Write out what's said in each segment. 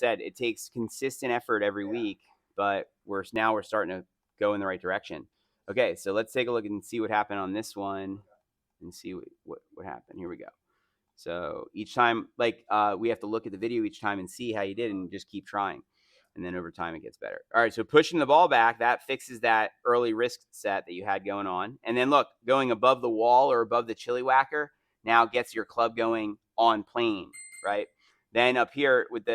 said, it takes consistent effort every week, but we're starting to go in the right direction. Okay, so let's take a look and see what happened on this one and see what happened. Here we go. So each time, like we have to look at the video each time and see how you did and just keep trying. And then over time, it gets better. All right, so pushing the ball back, that fixes that early wrist set that you had going on. And then look, going above the wall or above the chili whacker now gets your club going on plane, right? Then up here with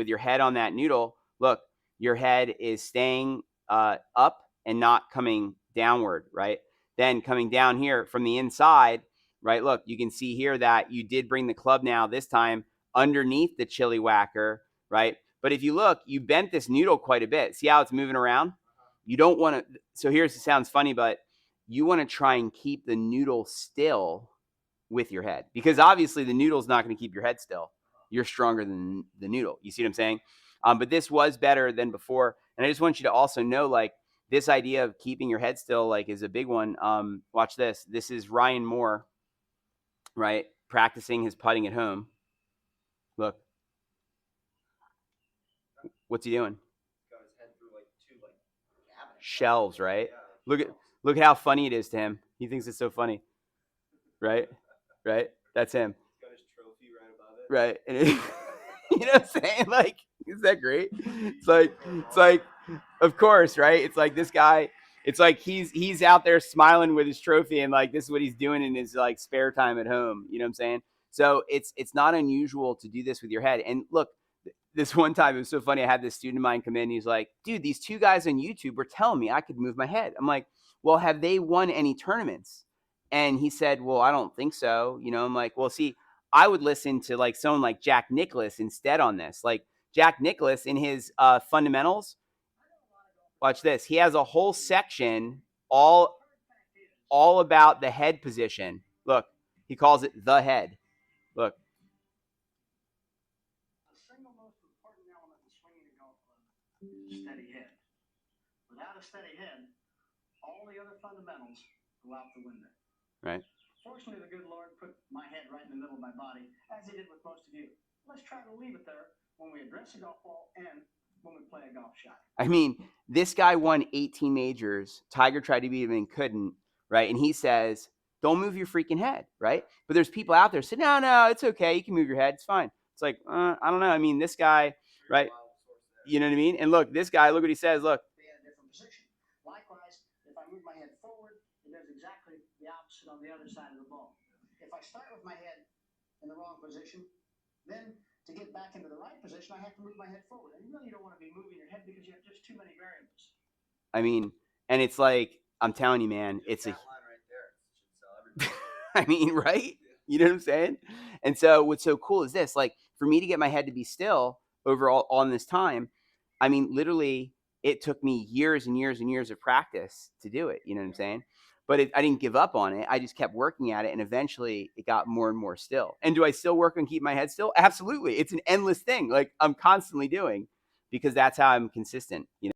your head on that noodle, look, your head is staying up and not coming downward, right? Then coming down here from the inside, right? Look, you can see here that you did bring the club now this time underneath the chili whacker, right? But if you look, you bent this noodle quite a bit. See how it's moving around? You don't want to. So here's, it sounds funny, but you want to try and keep the noodle still with your head, because obviously the noodle's not going to keep your head still. You're stronger than the noodle. You see what I'm saying? But this was better than before. And I just want you to also know, like, this idea of keeping your head still, like, is a big one. Watch this. This is Ryan Moore, right? Practicing his putting at home. Look. What's he doing? Got his head through like two cabinets. Shelves, right? Yeah, Look how funny it is to him. He thinks it's so funny, right? Right? That's him, He's got his trophy right above it. right? And you know what I'm saying? Like, is that great? It's like, of course, right? It's like this guy. It's like he's out there smiling with his trophy, and like this is what he's doing in his like spare time at home. You know what I'm saying? So it's not unusual to do this with your head. And look, this one time, it was so funny. I had this student of mine come in. He's like, dude, these two guys on YouTube were telling me I could move my head. I'm like, well, have they won any tournaments? And he said, well, I don't think so. You know, I'm like, well, see, I would listen to like someone like Jack Nicklaus instead on this. Like Jack Nicklaus in his fundamentals. Watch this. He has a whole section all about the head position. Look, he calls it the head. Look. Steady head. Without a steady head, all the other fundamentals go out the window. Right. Fortunately, the good Lord put my head right in the middle of my body, as he did with most of you. Let's try to leave it there when we address a golf ball and when we play a golf shot. I mean, this guy won 18 majors. Tiger tried to beat him and couldn't, right? And he says, don't move your freaking head, right? But there's people out there saying, no, it's okay. You can move your head. It's fine. It's like, I don't know. I mean, this guy, right? You know what I mean? And look, this guy, look what he says. Look. Be in a different position. Likewise, if I move my head forward, it does exactly the opposite on the other side of the ball. If I start with my head in the wrong position, then to get back into the right position, I have to move my head forward. And you really don't want to be moving your head because you have just too many variables. I mean, and it's like, I'm telling you, man, it's a line right there. Should sell everybody. I mean, right? You know what I'm saying? And so what's so cool is this, like, for me to get my head to be still overall on this time, I mean, literally, it took me years and years and years of practice to do it. You know what I'm saying? But I didn't give up on it. I just kept working at it, and eventually it got more and more still. And do I still work on keep my head still? Absolutely. It's an endless thing. Like, I'm constantly doing, because that's how I'm consistent, you know?